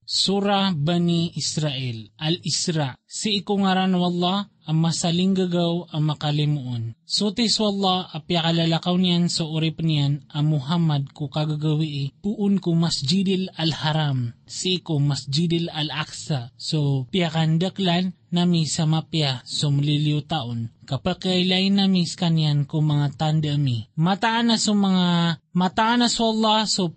Surah Bani Israel, Al-Isra, si ikungaran wallah, ang masaling gagaw ang makalimuon. Sutis wallah, apya kalalakaw niyan so urip niyan, ang Muhammad ko kagagawi puun ko Masjidil Al-Haram, si ko Masjidil Al-Aqsa, so piyakandaklan nami sa mapya so maliliw taon. Kapakailay nami kanyan ko mga tanda mi. Mataan na so Allah so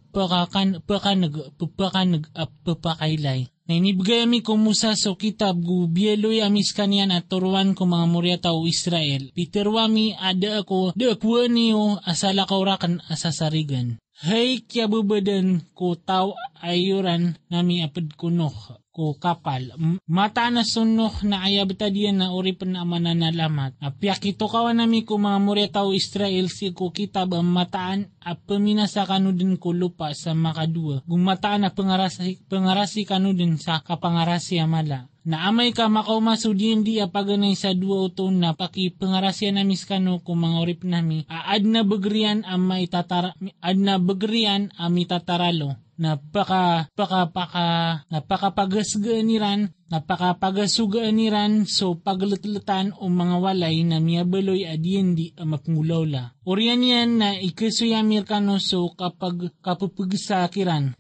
papakailay. Nainibigay ami kumusa so kitab gu bieloy amis kanyan at turuan ko mga muryata o Israel. Piterwami ada ako dakwa niyo asala kaurakan asasarigan. Hay kya bubadan ko tao ayuran nami apad kunoh ko kapal. Mata na sunoh na ayabta diyan na uripan na mananalamat. Apyak ito kawan nami ko mga muryata o Israel si ko kitab ang mataan at paminasa kanudin ko lupa sa makadua. Gumataan na pangarasi kanudin sa kapangarasi amala. Naamay ka makaumasudin di apaganay sa dua uton na pakipangarasya namis kano kung mga urip nami. Aad na bagrian ang mitataralo. Napakapagasuganiran so paglatulatan o mga walay na miyabaloy adiyan di mapngulawla. Oriyan yan na ikasuyamir kano so kapupagsakiran.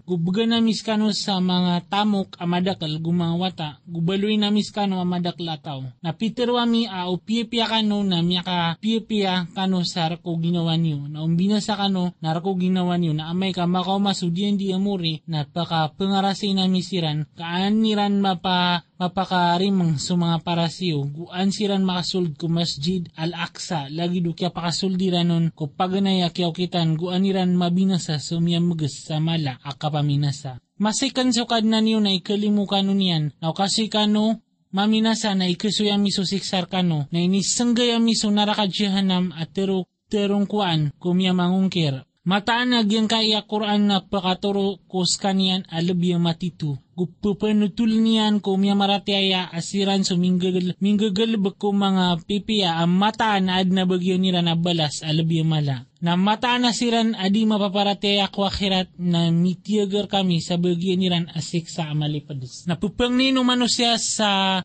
Gubaga namis kano sa mga tamok amadakal gumawata. Gubaloy namis kano amadaklataw. Napiterwami o piya kano na miyaka piya kano sa rako ginawa niyo. Na umbina sa kano na rako ginawa niyo na amay ka makaumasudyan di amuri na pakapangarasi namisiran niran mapakarimang sa mga parasiyo, guan siran makasuld ko Masjid Al-Aqsa, lagi do kya pakasuldiran nun, ko paganaya kyaw kitan, guan niran mabinasa sumiyamagas sa mala, akapaminasa. Masikan sukad na niyo na ikalimukan nun yan, na kasi kano, maminasa na ikasuyami so siksar kano, na inisanggayami so narakadyahanam at terong kuan, kumya mangungkir. Mataan nagyang kaya Quran na pakaturo kos kanian alabya matitu. Gupapanutul niyan ko miya maratiaya asiran so minggagalbak ko mga pipiya ang mataan na ad na bagyo nila na balas alabya mala. Na mataan na siran adi mapaparatiaya ko akhirat na mitiagar kami sa bagyo niran asik sa amalipadas. Napupangnin umanusya sa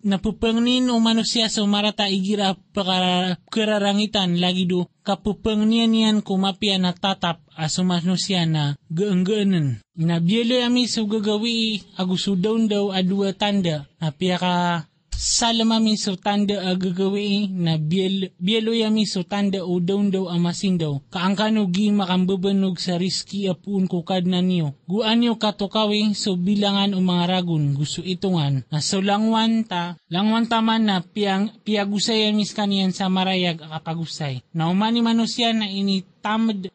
marata igira pakararangitan lagi do kapupangnian niyan kumapya na tatap asumanusya na gaang-gaanan. Inabyelo ami so gagawi agusudaw daw adua tanda na piyaka salamami so tanda agagawi na byelo yami so tanda o daw amasin daw kaangkano gi makambabanog sa riski apun kukad na niyo guan niyo katukawi so bilangan o mga ragun gusto itungan na so langwan man na piyagusay amis kaniyan sa marayag akapagusay na umani manusya na initambad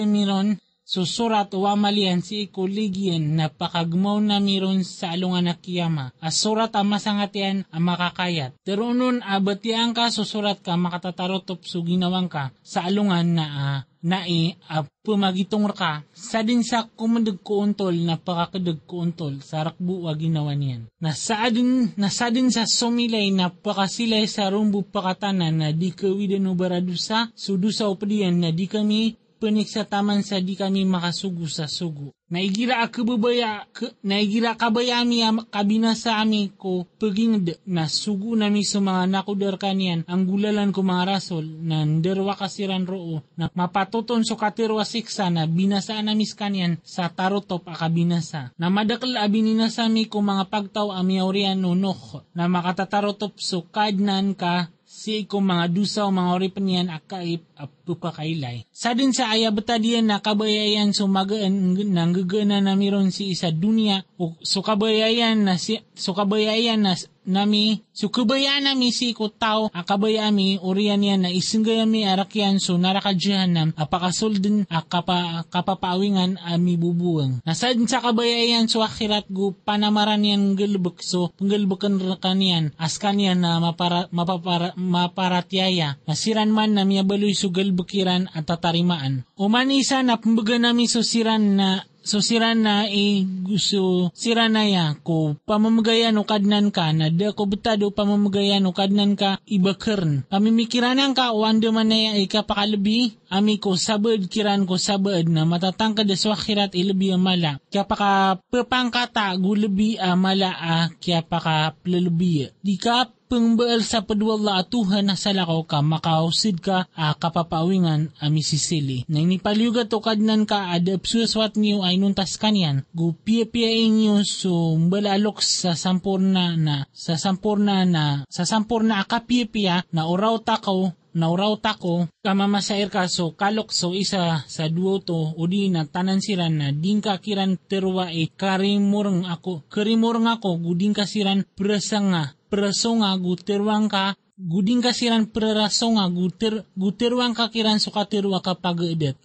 miron. So surat o amalian si ikuligyan na pakagmaw na miron sa alungan na kiyama. As surat ang masangatian ang makakayat. Pero nun abatian ka so surat ka makatatarotop so ginawang ka sa alungan na pumagitong ka. Sa din sa kumadag ko untol na pakakadag ko untol sa rakbu wa ginawa niyan. Nasa din sa sumilay na pakasilay sa rumbu pakatanan na di kawidan o baradusa sudusa o padiyan na di kami peniksa taman sa di kami makasugo sa sugo. Naigira kabayami kabinasa ami ko paging na sugo nami sa mga nakudar kanian ang gulalan ko mga rasol na nderwa kasiran roo na mapatuton so katirwa siksa na binasa namis kanian sa tarotop akabinasa. Na madakal abininasa mi ko mga pagtaw amiaurian nunok na makatatarotop so kadnan ka si ko mga dusa o mga oripan yan akaip pupakailay. Sa din sa ayabata diyan na kabayayan sumagaan nang gagana na miron si isa dunia o kabayayan nami si ko tao akabayami orian yan na isinggayami arakyan so narakadyahanam apakasoldin kapapawingan ami bubuang. Nasadin sa kabayayan so akhirat gu panamaran yan galbuk so panggalbukan kanian as kanian na maparatyaya nasiran man na miyabaloy so galbukiran at tatarimaan. Umanisa na pambaga nami so siran na So sira na gusto sira na ya ko pamamagayan o kadnan ka na da ko betado pamamagayan o kadnan ka ibakern. Pamimikiranan ka o ando man na ikapakalabi ami ko sabad kiran ko sabad na matatangkad sa akhirat ilabi amala. Kaya paka pepangkata gulabi amala kaya paka plalabi. Di ka pengbaal sa padwala atuhan na salakaw ka makausid ka kapapawingan misisili. Na inipaliugat o kadnan ka adapsuswat niyo ay nuntas kanyan. Gupia-piain niyo so balalok sa sampurna akapia-pia na uraw tako kamamasair ka so kalok so isa sa duo to o di na tanan siran na ding ka kiran terwa karimurang ako guding ka siran prasonga guterwang ka guding ka siran prasonga guterwang ka kiran so katerwa kapag edet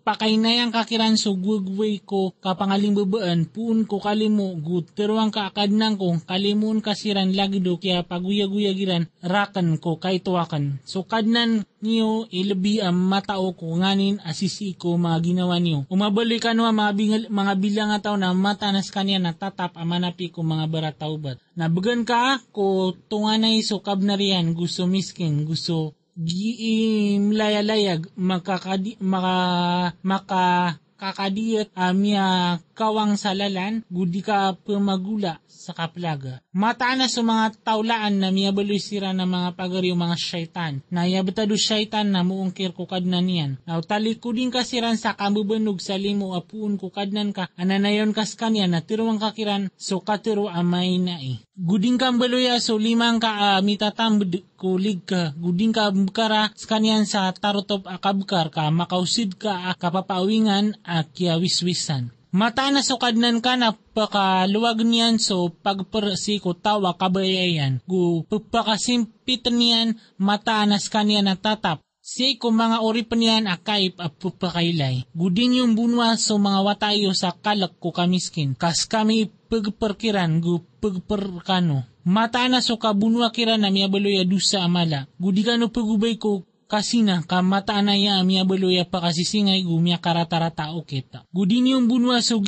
pakainayang kakiran so gugway ko kapangaling babaan puun ko kalimo guterwang ka akadnang ko kalimun kasiran lagi do kaya paguya-guya-giran rakan ko kaituakan. So kadnan niyo ilabi ang matao ko nganin asisi ko mga ginawa niyo. Umabali ka no mga bilang ataw na matanas kanya na tatap amanapi ko mga barataubat. Nabagan ka ko tunganay so kabnarian gusto miskin gusto layag kakadiyat amya kawang salalan gudi ka pemagula sa kaplaga. Mataan na sa mga taulaan na miyabaloy sira ng mga pagariw mga syaitan. Na yabetado syaitan na muungkir kukadnan niyan. Now talikudin ka siran sa kamubanog sa limo apuun kukadnan ka ananayon kas kanya na tiruang kakiran so katiro amay na Guding ka baloya so limang ka mitatambed kulig ka. Guding ka bukara sa kanyan sa tarotop akabkar ka makausid ka kapapawingan kya wiswisan. Mata na sukadnan ka na pakaluwag niyan so pagpersiko tawa kabayayan. Gu pagpakasimpitan niyan mata nas kanya na tatap. Si ko mga ori pa niyan akaip apupakailay. Gudin yung bunwa so mga watayo sa kalak ko kamiskin. Kas kami pagperkiran gu pagperkano. Mata na so kabunwa kiran na miyabaloya dusa amala. Gudi kano pagubay ko kasina kamataan na ya miyabaloya pa kasisingay gumya karatarata o kita. Gudin yung bunwa so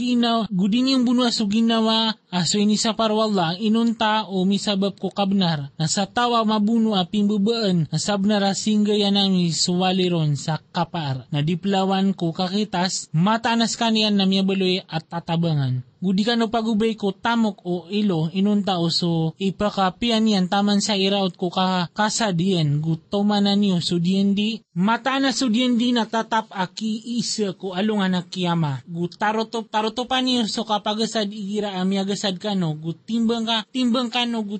ginawa aso ini sa parwala inunta o misabab ko kabnar. Nasa tawa mabuno pimbubaan nasabnara singgaya nami suwaliron sa kapar. Nadiplawan ko kakitas matanas kanian na miyabaloya at tatabangan. Gudi ka no pagubay ko tamok o ilo inunta o so ipakapian yan taman sa iraot ko kasadian gutomanan niyo so di mata na so di natatap aki isa ko alungan na kiyama. Tarotopan niyo so kapagasad igira amiagasad ka no gutimbang kano ko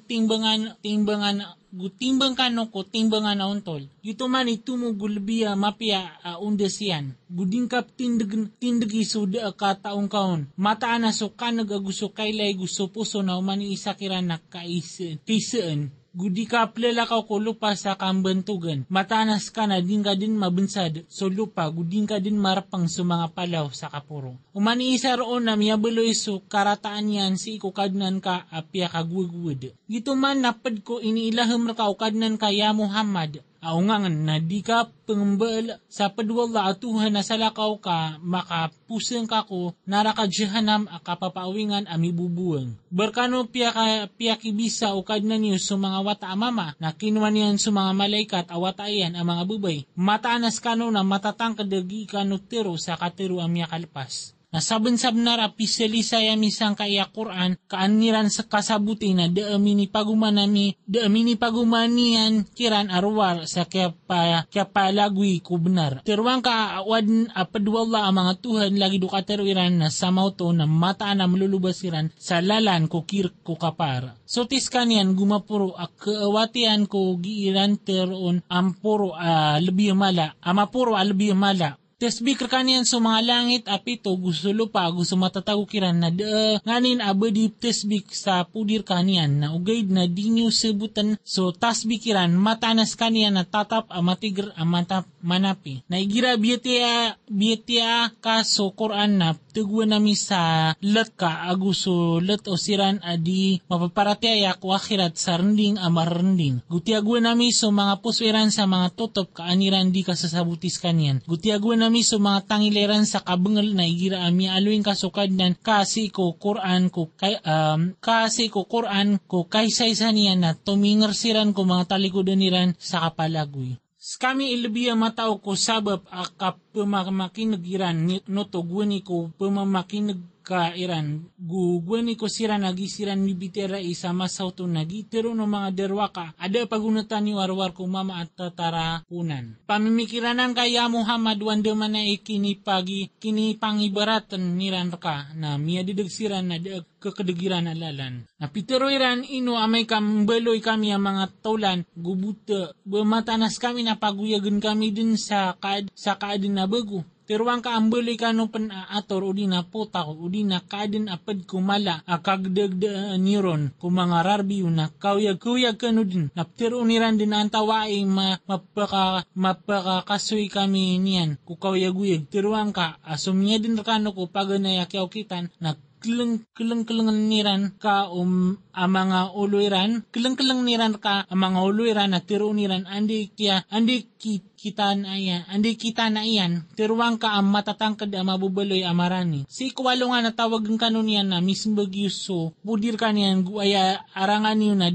timbangan na untol. Ito man itumo gulbiya mapia undesian. Guding kap tindegi suda kataong kaon. Mataan na so kanag gusto kailay gusto puso na umani isakiran na kaisaan. Gudi ka plalakaw ko lupa sa kambantugan. Matanas ka na din ka din mabansad. So lupa, guding ka din marapang sa mga palaw sa kapuro. Umani isa roon na miyabaloy so karataan yan si ikukadnan ka apya kagwagwad. Gito man napad ko iniilaham ka ukadnan ka ya Muhammad. Aungangan na di ka pangambal sa padwala atuhan na salakaw ka makapusang ka ko narakadyahanam kapapawingan amibubuang. Barkano piyakibisa o kadnan niyo sa mga wata amama na kinuha niyan sa mga malaikat awatayan ang mga bubay. Mataanas kano na matatangkad dagi kano tiro sa katiro amya kalpas. Nasaban-sab na rapiselisa misang kaya Quran kaaniran sa kasabuti na daamini pagumanian kiran arwar sa kaya palagwi kubnar. Tirwang ka awad apadwala ang mga tuhan lagi do katerwiran na samauto na mataan na malulubasiran sa lalan ko ko kapara. So tiskanyan gumapuro kaawatian ko giiran teron ampuro lebih mala. Tesbik kanian sa mga langit apito gusto lupa gusto matatagukiran na nganin abadi tesbik sa pudir kanian na ugaid na di niyo sebutan so tasbikiran matanas kanian na tatap manapi. Naigira biyatia kaso Quran na tugwa nami sa let ka aguso let o siran adi mapaparatiaya ko akhirat sa rending amarending. Gutiagwa nami so mga puswiran sa mga totop kaaniran di kasasabutis kanyan. Gutiagwa nami so mga tangileran sa kabengal na igira ami aluin kasukadnan kasi ko Quran ko kaysaysa niya na tumingersiran ko mga talikodan niran sa kapalagoy. Kami ilabiya matao ko sabab akap pemamakinag-iran noto gwani ko pemamakinag-ka-iran gwani ko sira nagisiran mibitera isa masauto nagitero no mga derwaka ada pagunatan ni warwar ko mama at tatarapunan. Pamimikiranan kaya Muhammad wanda man na kini pangibaratan niran ka na miya didagsiran na kakadegiran alalan. Na piteroiran ino amay kambeloy kami ang mga taulan gubuta bematanas kami na paguyagan kami din sa kaadin na bago. Teruang ka ambeloy ka no panaator udi na potak udi na kaadin apad kumala akagdagda niron kung mga rarbiyo na kuyag kano din. Naptero niran din ang tawaing mapakakasoy kami niyan kukawayag-uyag. Teruang ka asumnya din kano ko paganayakyaw kitan na kilang niran ka mga uluiran kilang niran ka mga uluiran na tiro niran andi kita na iyan tiruang ka ang matatangkad ang mabubaloy amarani si kuwalo nga natawagan kanon yan na mismbagyo budir ka niyan guaya arangan niyo na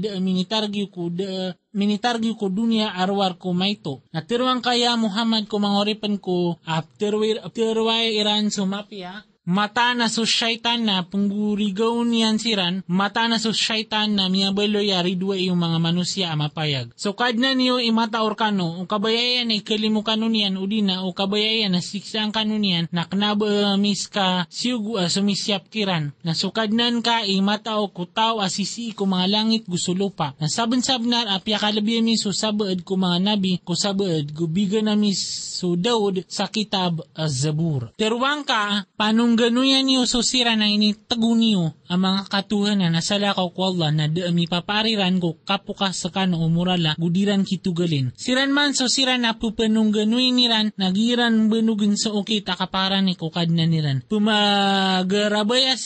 minitargyo ko dunia arwar ko maito na tiruang kaya Muhammad ko mangoripan ko terway iran sumapia mata na so syaitan na punggurigaw niyan siran, mata na so syaitan na miyabaloy aridwa yung mga manusia amapayag. So kadna niyo imataor kano, o kabayayan ay kalimu kano niyan, udina, o kabayayan na siksaan kano niyan, na knabamis ka siyugu sumisyap kiran. Na so kadnan ka imatao kutaw asisi ko mga langit gusulupa. Na saban-sabnar apya kalabi mi so sabaad ko mga nabi, ko sabaad gubiga na mi so Daud sa kitab Zabur. Teruang ka, panong ganuyan niyo so sira na initago niyo ang mga katuhan na nasalakaw ko Allah na daami papariran ko kapukas sa kano umurala gudiran kitugalin. Siran man so sira na pupanong ganuyan niran nagiran benugin sa okita kaparan ni kukad na niran. Pumagarabaya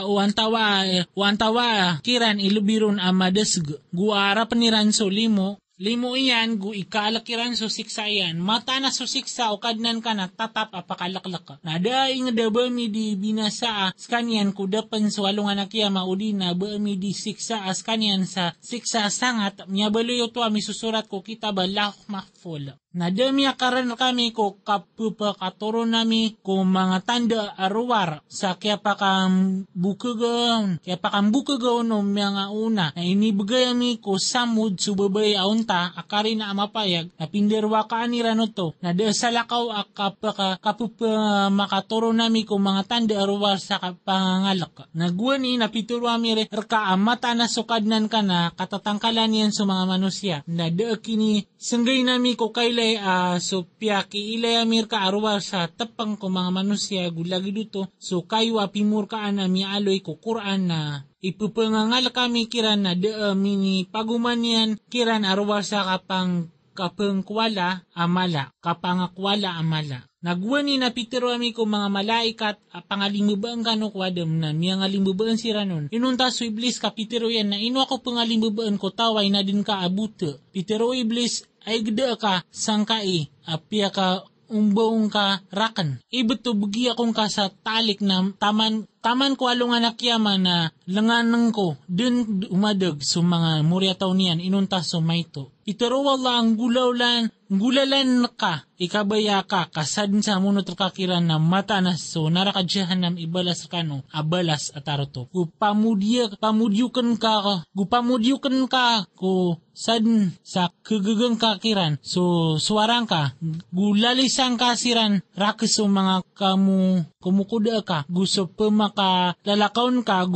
o antawa kiran ilubiron amadasg guara paniran so Limo iyan, gu ikalakiran so siksa iyan. Mata na so siksa o kadnan ka na tatap apakalaklak ka. Nadaing nga bami di binasa askanyan kudapan sa walungan na kaya maudi na bami di siksa askanyan sa siksa sangat. Miyabaloy ito ami susurat ko kita balah mahful. Nadami akaran kami ko kapupakaturo nami ko mga tanda arwar sa kaya pakambukagaw no mga una na inibigay ami ko samud subabay aunta akari na amapayag na pinderwa ka anirano to na desalakaw kapupamakaturo nami ko mga tanda arwar sa pangalak. Nagwan napituro ami reka amata na sukadnan ka na katatangkalan yan sa mga manusia na kini sanggay nami ko kailay so piyaki ilay amir ka arwar sa tapang ko mga manusia gulagi dito so kayo apimur ka anami aloy ko Quran na ipupangangal kami kiran na mini paguman yan kiran arwar sa kapangkwala amala. Nagwani na pitero ami ko mga malaikat pangalimubaan kano kwadam na miya ngalimubaan sira nun. Inunta so iblis ka pitero yan na ino ako pangalimubaan ko taway na din ka abuta. Pitero iblis ay geda ka sangkai apya ka umbaong ka rakan. Ibeto bugi akong ka sa talik na taman ko along anak yaman na langanang ko din umadag so mga muryataw niyan inunta so maito. Itero wala ang gulalan ka, ikabaya ka, kasadin sa munot kakiran na mata na so narakadyahan nam ibalas kano, abalas ataroto. Gupamudyukan ka, ko sadin sa kagagang kakiran, so suwarang ka, gulalisang kasiran, rakis so mga kumukuda ka, gusto lalakaon ka,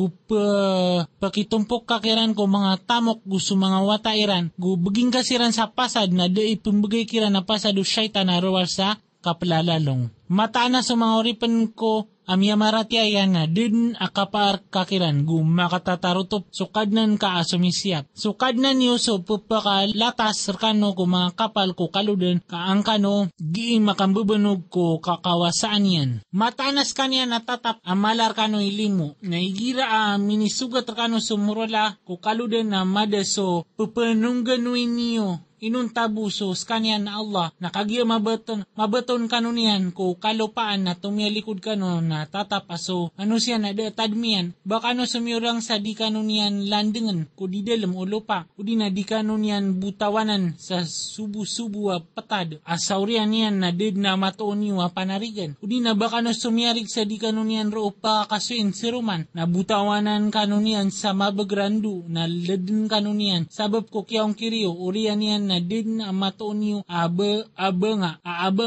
pakitumpok kakiran ko mga tamok, gusto mga watairan, gubaging kasiran sa pasad na da ipumbagay kiran na pasado syaitan na rawar sa kaplalalong. Mata na sa mga oripan ko amya maratiayan na din akapar kakiran gu makatatarutop sukadnan ka asumisyap. Sukadnan niyo so pupakalatas serkano ko mga kapal ko kaluden kaangkano giing makambubanog ko kakawasaan yan. Matanas kanya natatap amalar kano ilimu. Naigira minisugat kano sumurala ko kaluden na madaso pupanungganuin niyo. Inuntabuso skanya na Allah nakagya mabaton kanunian ko kalupaan na tumialikod kano na tatapaso ano siya na tadmian baka no sumiurang sa di kanunian landingan ko di dalam o lupa o di na di kanunian butawanan sa subu-subu patad asaurian niyan na did na matoon niwa panarigan o di na baka no sumiarig sa di kanunian ro pa kasuin siruman na butawanan kanunian sa mabagrandu na ledin kanunian sabab ko kiyaong kiriyo urian niyan na din na matoon niyo aba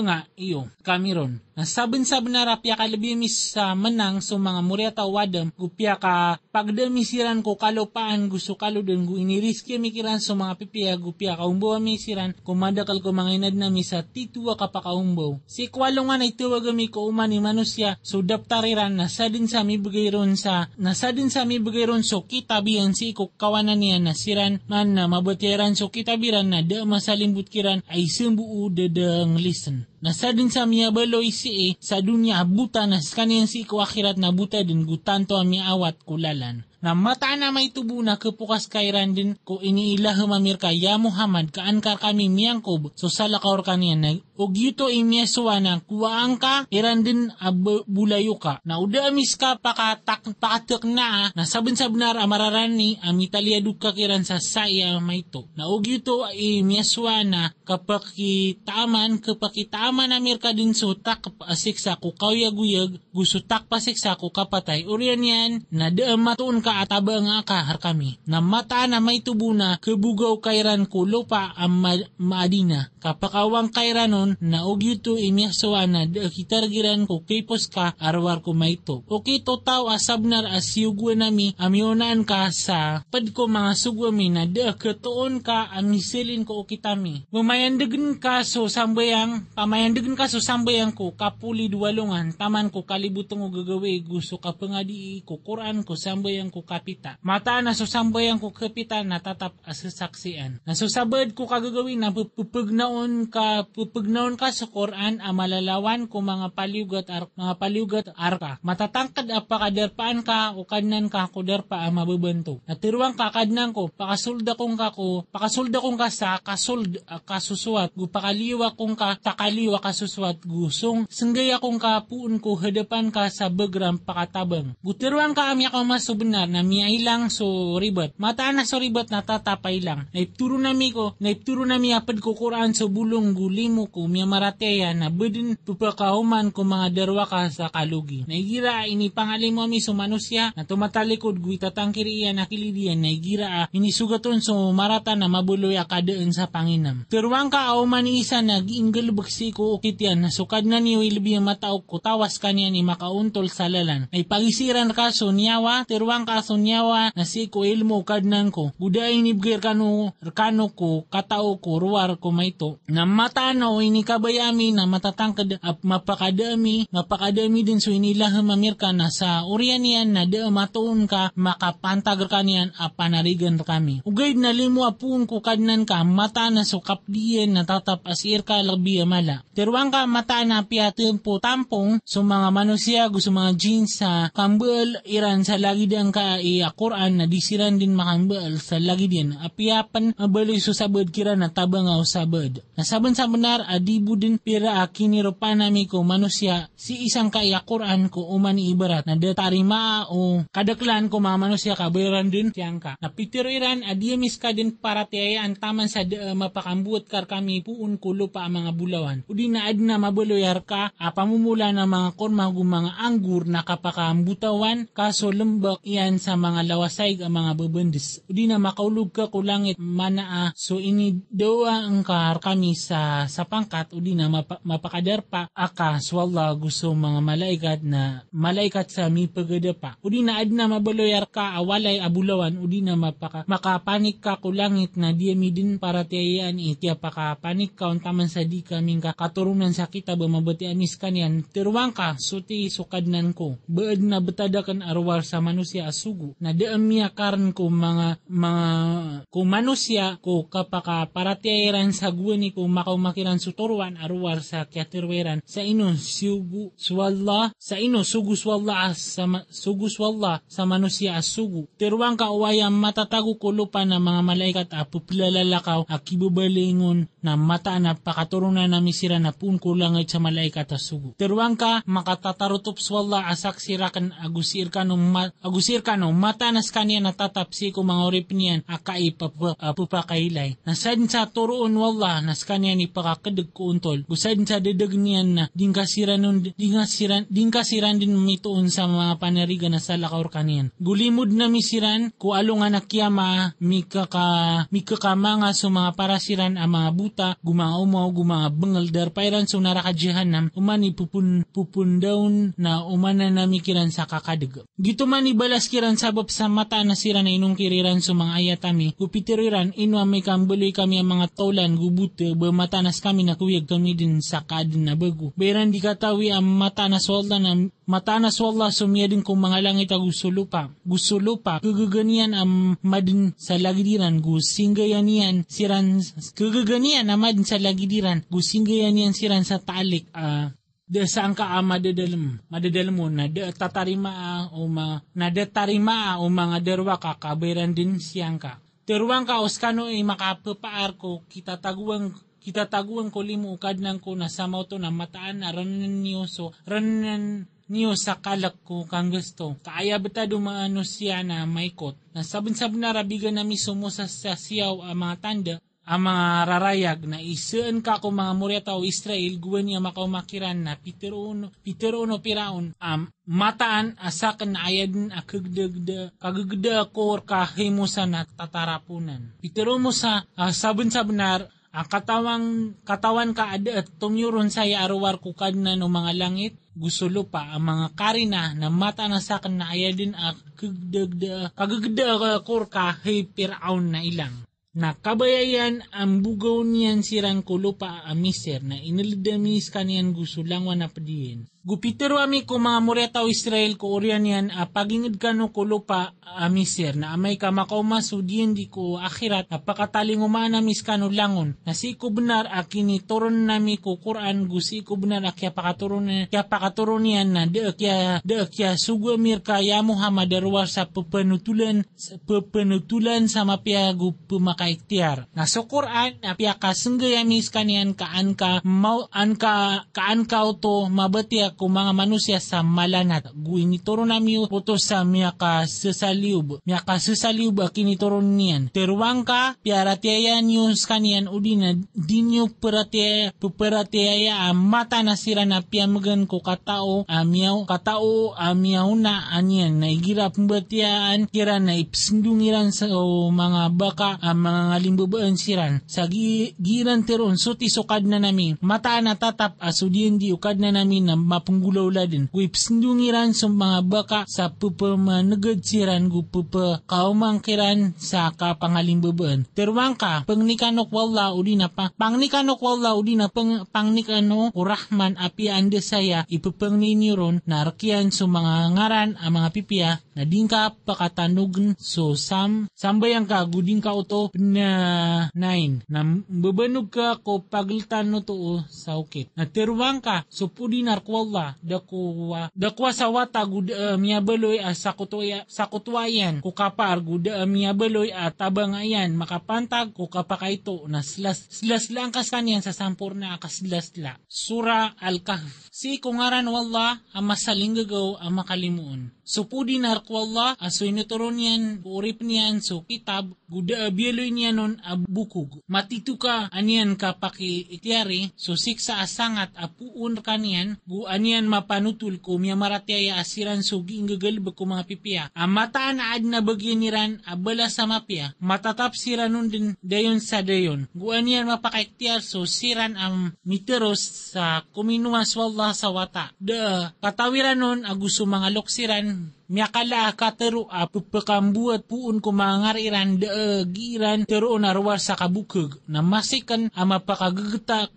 nga iyo kamiron. Nasaben-saben na rapya ka labimis sa menang so mga muriata wadam gupya ka pagdamisiran ko kalupaan gusto kaluden gu iniriski mikiran so mga pipiya gupya ka umbaw misiran kumadakal ko mga inad nami sa tituwa ka pa kaumbaw. Si kwalong nga na ituwagami ko umani manusya so daptariran nasadin sa mi bagayron so kitabihan si iko kawanan niya nasiran man na mabatiran so kitabiran na da masalimbut kiran ay sumbuo dadang listen. Nasadin sa miya baloy si sa dunya buta na kaniyang si ko akhirat na buta din gutanto ang awat kulalan. Na mata na may tubo na kepukas kairan din ko iniilah mamir ka ya Muhammad kaankar kami miyangkob so salakaor kaniya na og yuto imyaswa na kuwaang ka iran din bulayo ka. Na uda amis ka pakatak na saben-saben na amararani amitaliaduk ka kiran sa saya mayto. Na og yuto imyaswa na kapakitaaman amir ka din so tak pasiksa ko kawyaguyag gusto tak pasiksa ko kapatay urian yan na daam matuon ka ataba nga kahar kami. Na mata na may tubo na kebugaw kairan ko lupa ang maadina. Kapakawang kairanon na ugyuto imyasawa na kitargiran ko kipos ka arwar ko mayto. Okay to tao asabnar asyugwa nami amyonaan ka sa pad ko mga sugwami na ketoon ka amisilin ko kitami. Pamayandagan ka so sambayang ko kapuli duwalungan taman ko kalibutong o gagawi gusto ka pangadi ko Quran ko sambayang ko kapita. Mata na susambayang ko kapita natatap asasaksian. Nasusabad ko kagagawin na pupugnaon ka sa Quran amalalawan ko mga paliugat arka. Matatangkad apakadarpaan ka o kadnan ka kudarpa ang mababanto. Natiruang kakadnan ko pakasulda kong ka sa kasuswat gu pakaliwa kong ka takaliwa kasuswat gusong senggaya kong ka puun ko hadapan ka sa begram pakatabang. Gutiruang ka amya ko masubenar na miya ilang so ribat. Mata na so ribat na tatapay lang. Naipturo nami apad ko Quran so bulong gulimo ko miya marateya na bedin pupakahuman ko mga darwa ka sa kalugi. Naigira ini pangalimo mi so manusya na tumatalikod gu itatangkiri na kilidian. Naigira inisugaton so marata na mabuloy akadaan sa Panginam. Tiruang ka auman isa na giinggal baksi ko ukityan na sukad na niyo ilbi ang mataok ko tawas kanya ni makauntol sa lalan. Ay pagisiran ka so niyawa tiruang ka so niyawa na si ko ilmo kadnan ko. Buday inibgir kano ko katao ko ruwar ko mayto. Na matano inikabayami na matatangkad at mapakadami din so inilah mamir ka na sa urian yan na da matuon ka makapantagar kaniyan a panarigan kami. Ugay na limo apun ko kadnan ka mata na so kapdiyan na tatap asir ka labi amala. Tiruang ka mata na piatempo tampong so mga manusia gusto mga jeans sa kambal iran sa lagi din ka Quran na disiran din makambal sa lagi din. Apiapan mabaloy so sabad kira na tabang sabad. Nasaban sa benar adibu din pira akiniropa nami ko manusia si isang kaya Quran ko umani ibarat na datarima o kadaklan ko mga manusia kabayaran din siyang ka. Napitiro iran adiamis ka din para tiyayaan taman sa mapakambuot kar kami puun ko lupa ang mga bulawan. Udi na adna mabaloyar ka pamumula ng mga korma mga anggur na kapakambutawan kaso lembak iyan makapagian sa mga lawasay ang mga bebendes. Udi na makaulog ka ku langit manaa so ini doa ang kahar kami sa pangkat udi na mapakadarpa aka swalla gusto mga malaikat sa mi pagadapa. Udi na adna mabaloyar ka awalay abulawan udi na makapanik ka ku langit na diya mi din para tiyayaan itiya pakapanik ka untaman sa di kaming katurunan sa kita ba mabati anis kanyan tiruang ka suti sukadnan ko baad na betada kan arwar sa manusia asugu na daamya karan ko mga kung manusia ko kapaka paratiairan sa guwani ko makaumakiran suturuan arwar sa kiatirweran sa ino sugu swalla sa manusia asugu tiruang ka uwayang matatago ko lupa na mga malaikat pupilalakaw akibubalingon na mata na pakaturunan na misira na pun kulangay sa malaikat asugu tiruang ka makatatarutup swalla asak sirakan agusir kano mata nas kanya natatapsi ko mga orip niyan akai pupakailay nasadin sa turuon wala nas kanya ni pakakadag ko untol gusadin sa dadag niyan na dingkasiran din mituon sa mga panariga na sa lakaur kaniyan gulimod na misiran ko alungan na kiyama mikakamanga so mga parasiran ang mga buta gumanga umaw gumanga bengal darpairan so narakadyahanam umani pupundawn na umana na mikiran sa kakadag gito man ibalas kiran sabab sa mata na sira na inong kiriran so mga ayatami kupitiriran inwa may kambuloy kami ang mga tolan gubute ba matanas kami na kuyag kami din sa kadin na bago beran di katawi ang mata na swalla sumiyadin kong mga langit a gusto lupa kagaganian ang madin sa lagidiran gusinggayan niyan siran kagaganian ang madin sa lagidiran gusinggayan niyan siran sa taalik da saan ka madadalam mo na tatarima o mga derwa ka kabayran din siyang ka. Teruang ka oskano ay makapapaar ko kita taguang ko limo ukad nang ko na samaw to na mataan na ranan niyo sa kalak ko kang gusto. Kaaya bata dumaano siya na maikot. Nasabon-sabon na rabigan na misumo sa siyaw ang mga tanda ang mga rarayag na isaan ka kung mga Moriata o Israel guwan niya makaumakiran na pitero uno piraon mataan asakan na ayadin kagagda ko kahimusan na tatarapunan. Pitero mo sa sabon-sabonar ang katawan ka ada at tumyuron saya arwar kukad na no mga langit gusulo pa ang mga karina na mata na sakan na ayadin kagagda ko kahipiraon na ilang. Na kabayayan ang bugaw niyan sirang kulupa amiser na inalidamis kaniyan gusto langwan na padiin. Gupitero ami ko mga Moriata o Israel ko orian yan pagingid ka no kulupa amiser na amay ka makaumaso diyan di ko akhirat na pakataling umanamis ka no langon na si ko benar akinitoron nami ko Quran gusi ko benar kya pakaturon yan na deakya sugwamir kaya Muhammad darwar sa pepenutulan sa mapiagu pumakaiktiar. Na so Quran apya kasenggayamis kaniyan kaan ka to mabatiak ko mga manusia sa malanat. Guinitoro nami uto sa miyaka sesaliub akinitoro niyan. Teruang ka piaratiayan yung skanian udina dinyo peratiaya mata na sira na piamagan ko katao amiyaw na anyan na igira pembatiaan kira na ipsindungiran sa mga baka mga ngalimbabaan siran sa giran teron suti sukad na namin mata na tatap asudien di ukad na namin na mapunggulaw ladin guipsindungiran sa mga baka sa pupamanagad siran kaumangkiran sa kapangalimbabaan teruang ka pangnikanok wala udina pangnikano urahman api ande saya ipapangnineuron na rakian sa mga ngaran ang mga pipia na din ka pakatanugan so sambayang ka guding ka uto na 9 na babanog ka ko paglitan no to sa ukit na teruang ka so pudinar kwalla dakwa sa wata guda miyabaloy sa kutwayan ko kapar guda miyabaloy at tabangayan makapantag ko kapakaito na slas lang kas kanyan sa sampur na kaslasla Sura Al-Kahf si kungaran walla ang masalinggagaw ang makalimuon so pudinar ko Allah, aso inuturon niyan, urip niyan, so kitab, guda bieloy niyan nun abukog. Matitu ka, aniyan ka paki-ityari, so siksa asangat apuun ka niyan, gu aniyan mapanutul ko, miya maratyaya asiran so giinggagalbag ko mga pipiya. Mataan aad na bagyan niran, abala sa mapya, matatap siran nun din dayon sa dayon. Gu aniyan mapakaityar, so siran miteros sa kuminuas wallah sa wata. Katawiran nun, aguso mga loksiran, miyakala katero pupakambuat puun ko mga ngariran giran tero narwar sa kabukog na masikan mapakagagata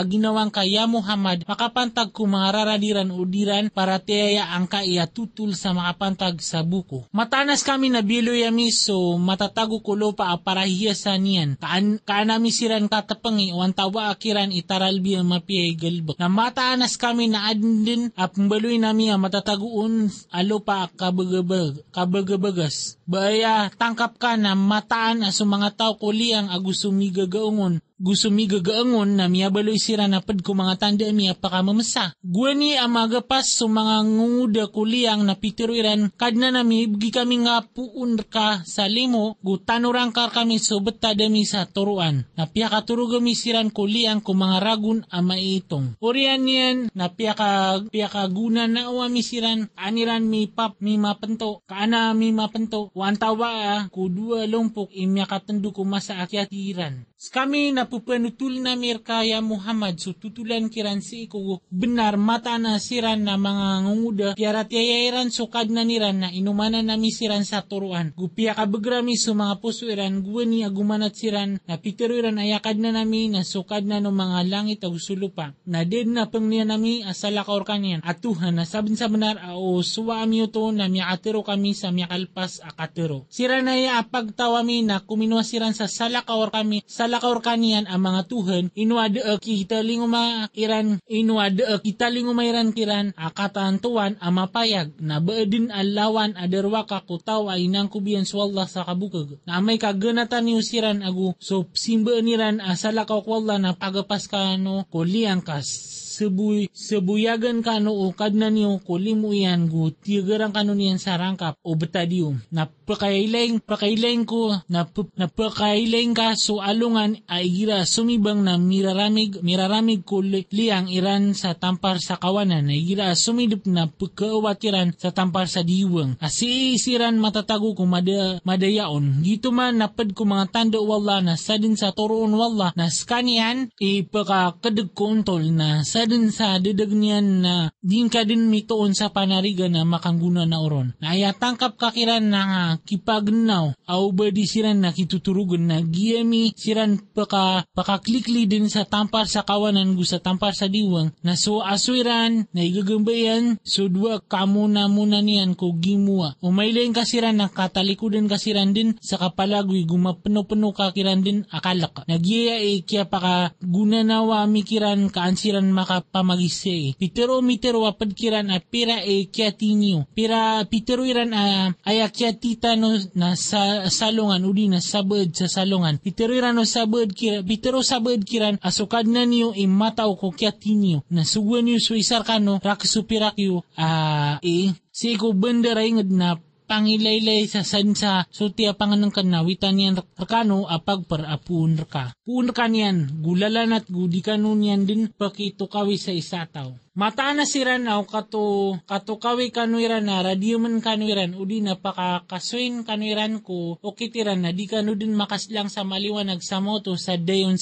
ginawang kaya Muhammad makapantag ko mga raradiran o diran para tiyaya ang kaya tutul sa makapantag sa buko. Matanas kami na biloyami so matatago ko lopa para hiyasan niyan. Kaanami siran katapangi o tawa akiran itaralbi ang mapiyay galbak. Na mataanas kami na adin din apambaloy nami ang matatagoon alo pa kabagabagas. Baya tangkap ka na mataan sa mga tao kuliang agusumigagaungon. Gusumigagaungon na miyabaloy sira na pad ko mga tanda miya pakamamasa. Guwani ang magapas sa mga nguda kuliang na pitiruiran kadna na mibigi kami nga puun ka sa limo gutanurang kar kami so betadami sa turuan. Na piyakaturugami siran kuliang ko mga ragun ang maitong. Orian yan na piyakaguna na uwami siran aniran mi mapento kaana mi mapento wantawa kudua lumpok imyakatandu ko masa akyatiran. Kami napupanutul na mirkaya Muhammad so tutulan kiran si iko benar mata na siran na mga ngunguda piarat yayairan so kad na niran na inumanan nami siran sa turuan. Gupia kabegrami so mga pusuiran guwani agumanat siran na pitiruiran ayakad na nami na sukad na no mga langit ag sulupa. Na din na pangniya nami asalakaor kanyan atuhan na sabin sa benar o suwa ami ito na miyakatero kami sa miyakalpas akatero. Siran na ya apagtawami na kuminwa siran sa salakaor kami salakaor kanian ang mga tuhan inuada kitaling umairan kiran akatantuan ang mapayag na baedin alawan adarwa ka kutaw ay nang kubiyan swallah sa kabukag na may kaganatan niyo siran agu so simba niran asalakaw kwalla na pagapas ka no kuliang kas sebuyagan kano o kadna niyo kulimu yan gu tiyagarang kano niyan sa rangkap o betadium na pakailaing ko na pakailaing ka so alungan ay gira sumibang na miraramig ko liang iran sa tampar sa kawanan na gira sumidip na pagkawatiran sa tampar sa diwang asi isiran matatago ko madayaon gito man napad ko mga tando wala na sadin sa turoon wala na skanian ipakakadag ko untol na sadin sa dedag niyan na din ka din mitoon sa panariga na makangguna na oron. Na ayatangkap kakiran na kipagnaw au ba di siran na kituturugan na giyami siran pakaklikli din sa tampar sa kawanan gu sa tampar sa diwang na so aswiran na igagambayan so dua kamuna muna niyan ko gimua. Umaylayin kasiran na katalikudan kasiran din sa kapalagoy gumapeno-peno kakiran din akalak. Nagyaya kya pakaguna nawa mikiran kaansiran makapamagise. Pitero apad kiran pira kyatinyo. Pira pitero iran ayakyatita no na sa salungan udi na sabad sa salungan. Pitero iran no sabad kiran pitero sabad kiran asukad na niyo mataw ko kyatinyo. Na suguan niyo so isar kano raksupirakyo si ko bendera ingad na pangilaylay sa sansa so tiya panganang kanawitan yan rakano apag parapun raka. Puun raka niyan gulalan at gudi kanon yan din pakitukawi sa isataw. Mataan na siran aw katukawi kanuiran na radio man kanuiran udi na pakakaswin kanuiran ko o kitiran na di kanu din makaslang sa maliwanag sa moto sa dayon.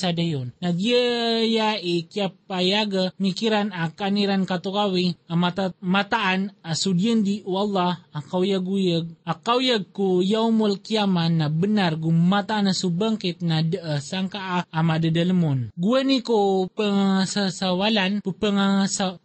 Nagyaya kya payaga mikiran ang kaniran katukawi ang mataan asudyan di wallah ang kawyag ko yaumul kiyaman na benar gumata na subangkit na sangka amadadalamon. Guwani ko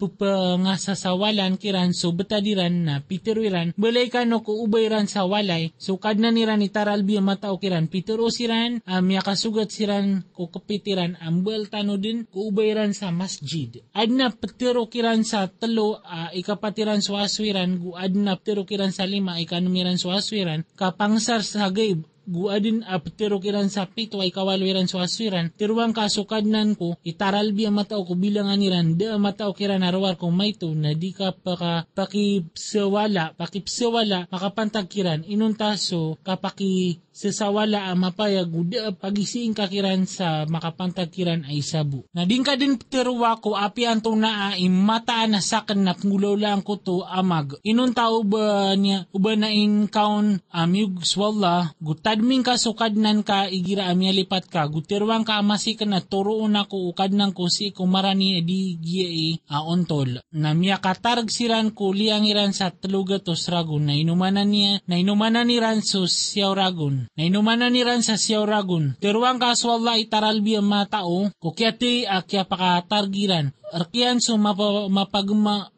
pupangasasawalan kiran so betadiran na pitiruiran balay kano ko ubayran sa walay so kadna niran itaralbi matao kiran pitiro siran yakasugat siran ko kapitiran ambal tano din ko ubayran sa masjid adna petiro kiran sa telo ikapatiran so aswiran gu adna petiro kiran sa lima ikanumiran so aswiran kapangsar sa gaib guadin aptero kiran sa pito ay kawalo iran so aswiran tiruang kasukadnan ko itaral biya matao ko bilangan iran da matao kiran arwar ko maito na di ka pakipsewala makapantag kiran inuntaso kapaki sesawala mapaya guda pagisiing kakiran sa makapantag kiran ay sabu. Nading ka din tiruwa ko api antong naa imataan na sakan na pngulaw lang ko to amag. Inunta uba na inkaon amyug swalla gutadming ka sukadnan ka igira amya lipat ka gutirwang ka amasikan na turoon ako ukadnan ko si kumarani di giai ontol. Na miya katarag siran ko liangiran sa telugatos ragon na inumanan ni Ranso siyaw ragon. Na inumanan ni Ran sa siyaw ragon. Tiruang kaswalla itaralbi ang matao, kukyati akya pakatargiran. Arkian so mapagma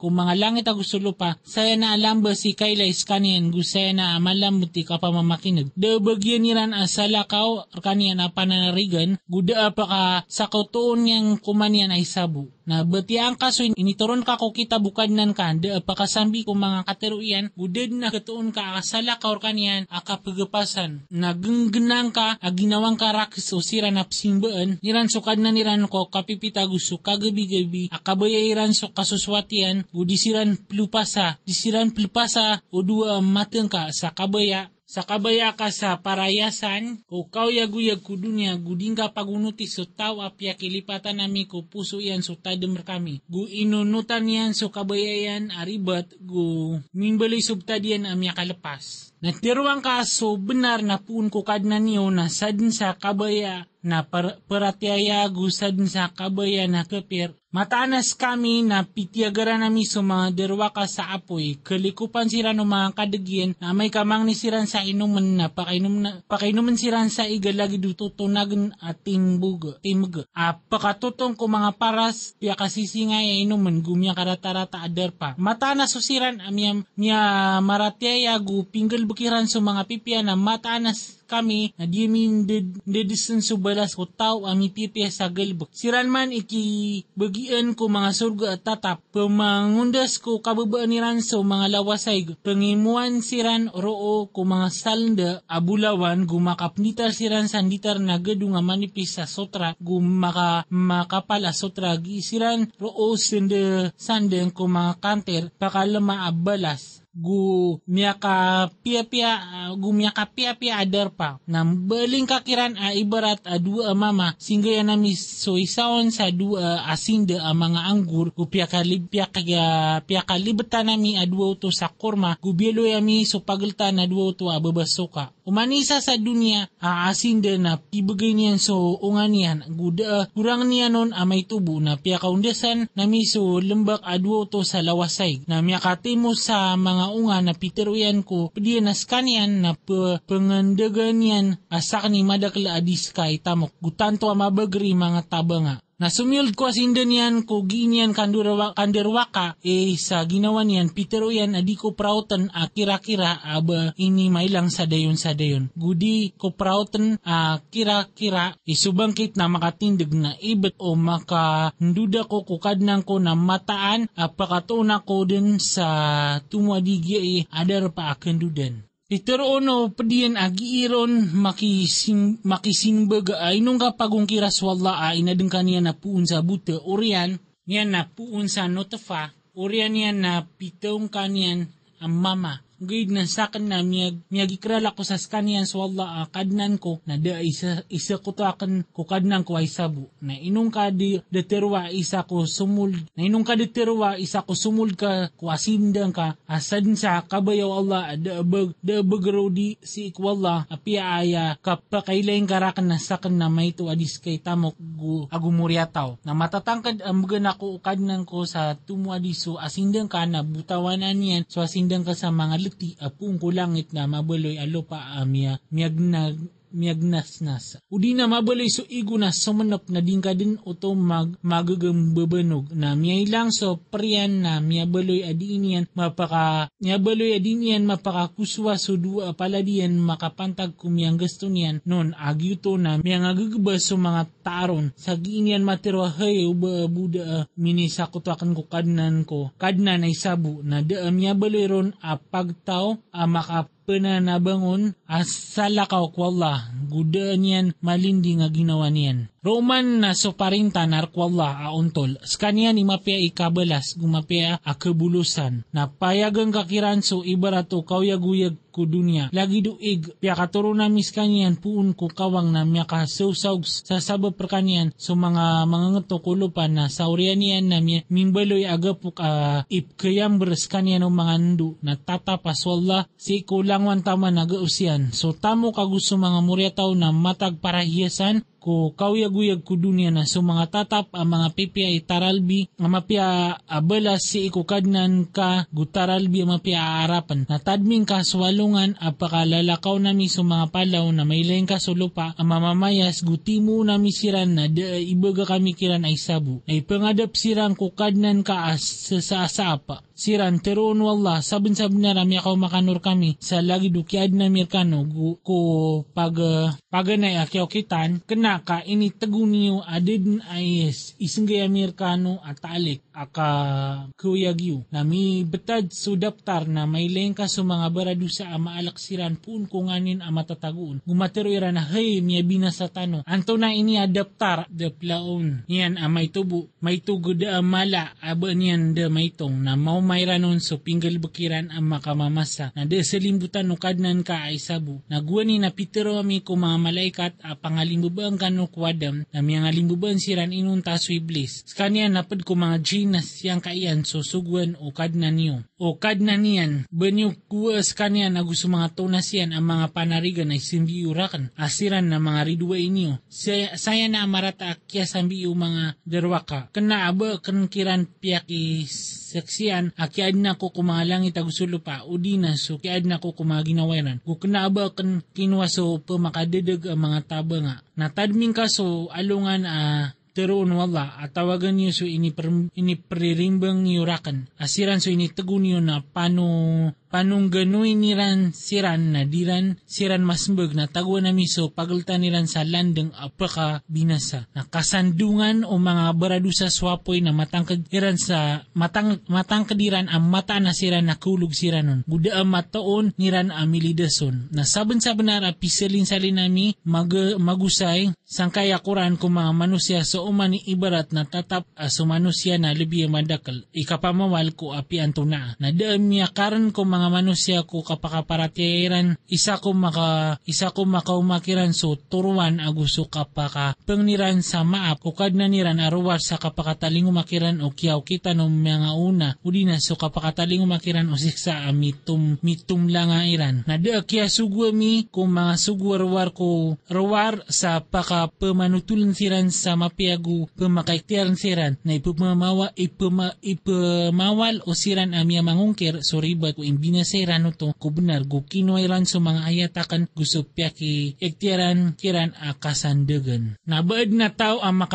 kung mga langit agusulo pa saya na alam ba si Kayla iskanian gusaya na amalambuti ka pa mamakinig da bagyan niran asalakaw arkanian apananarigan guda pa ka sa kautuon niyang kumanian ay sabu na batiang kaso initoron ka ko kita bukadnan ka da pa kasambi kung mga kateruian gudad na katuon ka asalakaw arkanian akapagapasan nagenggenang ka aginawang karakis o sira na psimbaan niran sukad na niran ko kapipita gusto kagabi-gabi akabayairan so kasuswatian o disiran plupasa o dua mateng ka sa kabaya ka sa parayasan o kauyag-uyag ko dunya guding ka pagunuti so tao apya kilipatan nami ko puso yan so tadem kami gu inunutan yan so kabayayan aribat gu mimbali subtadian amya kalepas. Natiruang kaso benar na puun ko kadna niyo na sadin sa kabaya na peratiaya gusadin sa kabaya na kepir. Mataanas kami na pitiagara nami sa mga derwaka sa apoy. Kalikupan sira no mga kadagyan na may kamang ni siran sa inuman na pakainuman siran sa igalagi dututunagan at timbuga. Pakatutong ko mga paras piya kasisingay inuman gumya karatarata adar pa. Mataanas so siran amyam miya maratiaya gu pinggal bukiran sa mga pipya na mataanas kami na di min dedisan subalas ko tao ami pipya sa galbuk. Siran man bagian ko mga surga at tatap. Pamangundas ko kababaan ni Ranso mga lawasay. Pangimuan siran roo ko mga salda abulawan gumakapnitar siran sanditar na gado nga manipis sa sotra gumakapal a sotra gisiran roo sandeng ko mga kanter pakalama abalas. Gumyaka pia adar pa. Nambaling kakiran ibarat dua mama singgaya nami so isaon sa dua asinda mga anggur gupya kalibetan nami adua to sa kurma gubyelo yami so pagelta na dua to babasoka. Umanisa sa dunia asinda na pibagay niyan so unganian kurang niya nun may tubo na pia kaundesan nami so lembak adua to sa lawasay na miyakatimo sa mga unga na piteruyan ko pedianas kanian na pengendeganian asak ni madakla adis kay tamok gutanto mabagri mga tabanga. Nasumyod ko asindan yan ko ginyan kanderwaka sa ginawa niyan piteruyan adi ko prautan kira-kira aba ini mailang sa dayon. Gudi ko prautan kira-kira isubangkit na makatindig na ibet o makanduda ko kukadnang ko na mataan pakatuna ko din sa tumuadigya adar pa akandudan. Itero ono pedian agiiron makisinbaga nung kapagong kiras wala inadeng kaniya na puun sa buta orian niyan na puun sa notafa orian niyan na pitong kaniyan ang mama. Gayud na sakan na miyagikrala ko sa skanian so wala kadnan ko na da isa ko to akan ko kadnan ko ay sabu. Na inong ka deterwa isa ko sumul ka ko asindang ka asadin sa kabayaw Allah da bagro di si ikwala apia aya kapakailaing karakan na sakan na may to adis kay tamok agumuryataw. Na matatangkad ambagan ako kadnan ko sa tumuadiso asindang ka na butawanan niyan so asindang ka sa mga apung ko langit na mabaloy alopa miyagnas. Udi na mabaloy so igo na sumanap na din ka din oto magagambabanog na miyailang so priyan na miyabaloy adinian mapakakuswa so dua paladian makapantag kumiyang gusto niyan non agyuto na miyangagagabas so mga taron sa giinian materwa hay buda minisakot akan ko kadnan ay sabu na da miyabaloy ron pagtaw pananabangon sa lakaw ko Allah. Gudaan yan malindi nga ginawa niyan. Roman na so parintanar ko Allah auntol. Skanian imapia ikabalas gumapia akabulusan. Napayagang kakiran so ibarato kawyaguyag ko dunya. Lagi duig pia katuro na miskanian puun ko kawang na miya kasawsaw sa sabab perkanian so mga ngeto kulupan na saurianian na miya mimbaloy agapuk ipkayam bereskanian o mga ndu na tatapas wala si kulangwan tama nagausian. So tamo kagusto mga muryataw na matag parahiyasan ko kawyaguyag ko dunya na so mga tatap ang mga pipia itaralbi ang mapia abalas si ikukadnan ka gutaralbi ang mapia aarapan natadming kaswalungan apakalalakaw nami so mga palaw na may laing kasulupa ang mamamayas gutimo nami siran na ibaga kami kiran ay sabu ay pangadap sirang kukadnan ka sa asapa siran teroon wallah sabun-sabun na rami ako makanur kami sa lagi dukiad na mirkano ko paganay akyaw kitan kena ka ini tagunyo adin ay isinggay Amerikano at alik aka kuyagyo nami betad so daptar na may lengka so mga baradusa ang maalaksiran pun kunganin ang matataguon gumatero ira na hey miya binasa tano anto na ini adaptar de plaon yan may tubo may tugod mala aba niyan de may tong na mau mayranon so pinggal bukiran ang makamamasa na de salimbutan nukadnan ka ay sabu naguani na pitero ami ko mga malaikat pangalimbuban kano kwadam na mga limbuban siran inun taso iblis. Skanya napad ko mga ginas siyang kaiyan so sugwan o kadna niyo. O kadna niyan, banyo kuwa skanya na gusto mga tonas yan ang mga panarigan ay simbiurakan. Asiran na mga ridwa inyo. Saya na amarata akya sambiyo mga derwaka. Kena aba kankiran piyaki seksian akiad na ko kumalangit agusulo pa o di na so kiad na ko kumaginawaran. Kukena aba kan kinwaso pa makadedeg ang mga taba nga. Natadming kaso alungan teroon wala at tawagan niyo so inipriririmbang yurakan. Asiran so initagun niyo na panong ganoy niran siran na diran siran masmbag na tagwa na miso pagalta niran sa landeng apaka binasa. Na kasandungan o mga baradu sa swapoy na matangkadiran sa matangkadiran ang mata na siran na kulog siranon. Guda ang mataon niran amilidason. Na saban-saban na pisilin salinami magusay sangkaya kuran ko mga manusya so umani ibarat na tatap so manusya na libi madakal. Ikapamawal ko api anto na. Na daamya karan ko mga manusya ko kapakaparatiran isa ko makaumakiran so turuan aguso kapaka pengniran sa maap o kadna niran aruwar sa kapakataling umakiran o kiyaw kita no mga una udina so kapakataling umakiran o siksa mitum lang iran na da kya sugwami ko mga sugwarwar ko rawar sa paka pemanutulan siran sa mapiagu pemakaiktiran siran na ipamawal o siran amya mangungkir so ribat ko binasairan to ko benar go kinuairan sa mga ayatakan gusto piyaki ektiran kiran akasandegan. Nabaad na tao ang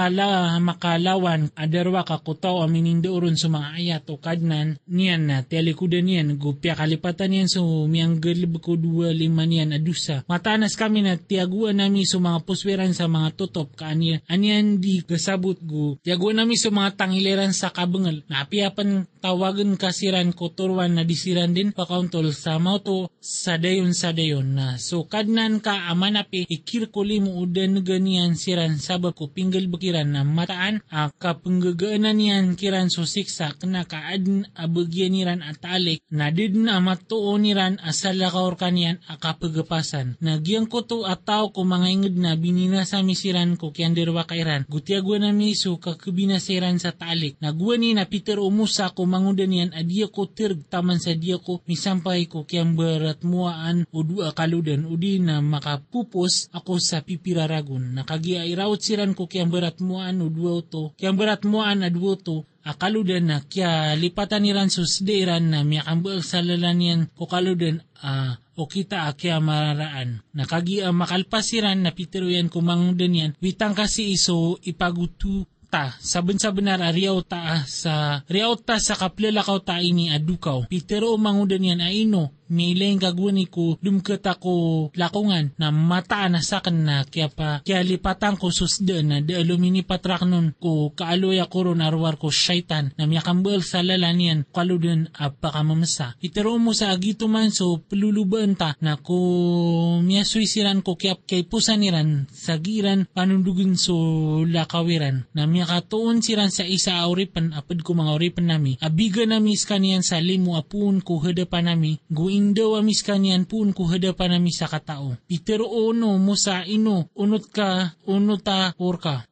makalawan adarwa kakutaw ang minindooron sa mga ayat o kadnan niyan na telekudan niyan go piya kalipatan niyan so miyang galib ko 2-5 niyan adusa. Matanas kami na tiaguan nami sa mga pusweran sa mga tutop aniyan di kasabot go tiaguan nami sa mga tangiliran sa kabengal na apiapan tawagan kasiran ko turwan na disiran din pakauntol sa mauto sa dayon na so kadnan ka amanapi ikirkuli mo udan ganian siran sabab ko pinggal bakiran na mataan kapenggagaanan niyan kiran so siksa kena kaadn abagyan niran at alik na din na matuo niran asal lakaor kanian akapagapasan nagyang ko to ataw ko mga ingid na binina sa misiran ko kianderwa kairan gutiagwa na miso kakabinasiran sa talik nagwani na Peter umusa ko mangudan niyan adiya ko tirg taman sa diya ko misampay ko kiyang barat muaan o 2 kaludan o di na makapupos ako sa pipiraragon. Nakagiairawot siran ko kiyang barat muaan o 2 to. Kiyang barat muaan na 2 to. Akaludan na kya lipatan niran susdeiran na miyakambal sa lalanian ko kaludan o kita kya mararaan. Nakagi makalpasiran na pitiruyan kumangudan yan. Witang kasi iso ipagutu ta, saben-sabenar ariyaw ta sa kaplalakaw ta ini adukaw. Pitero mangudan yan aino, milaing kagwani ko dumkat ako lakungan na mataan na sakan na kaya lipatan ko susda na de alumini patrak nun ko kaaloy ako ron arwar ko syaitan na miyakambal sa lalanian kaludan apakamamasa. Pitero mo sa agito man so pelulubaan ta na ko miyasuisiran ko kaya pusaniran sa giran panundugin so lakawiran na miyakatuon siran sa isa auripan apad ko mga auripan nami abiga nami iskanian sa limo apun ko hadapan nami guing daw amis kanyan pun ko hadapan nami sa katao. Pitero ono mo sa ino unot ta urka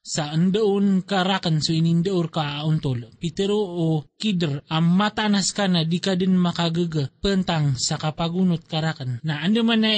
sa andaon karakan so inindaor ka auntol. Pitero o kidr matanas ka na di ka din makagaga pentang sa kapagunot karakan na ando man na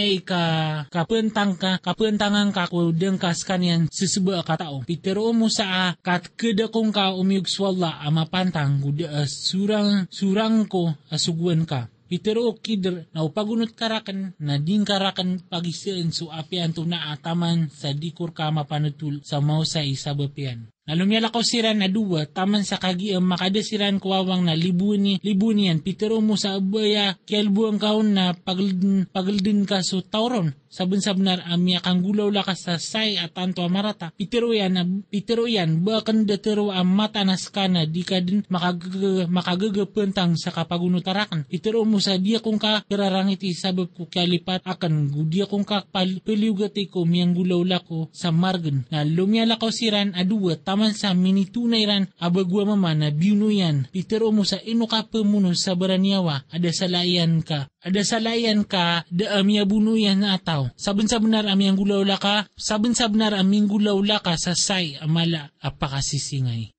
kapentangan ka ko dengkas kanyan susuba katao. Pitero mo sa katkeda kong ka umiyugswala mapantang guda surang ko asugwan ka. Pitero kidr na upagunot karakan na ding karakan pagisaan so apian to na ataman sa dikur ka mapanutul sa mausay sa bapian. Nalumyala ko siran na duwa, taman sa kagiam makadasiran kuwawang na libunian, pitero mo sa abaya, kialbuang kaon na pagaldin ka so tauron. Sabon-sabnar amya kang gulaw lakas sa say at tanto amarata. Pitero yan, bakan datero ang matanas ka na di ka din makagagapentang sa kapagunutarakan. Pitero mo sa diya kong ka kararangiti sabab ko kalipat akan gudiya kong ka paliugati ko miyang gulaw lako sa margan. Na lumyala ko siran aduwa, taman sa minitunay ran abagwa mama na biuno yan. Pitero mo sa ino ka pamuno sa baranyawa, ada salayan ka, da amya bunuyan na ataw. Saben-sabenar aming gulaw laka sa say amala apakasisingay.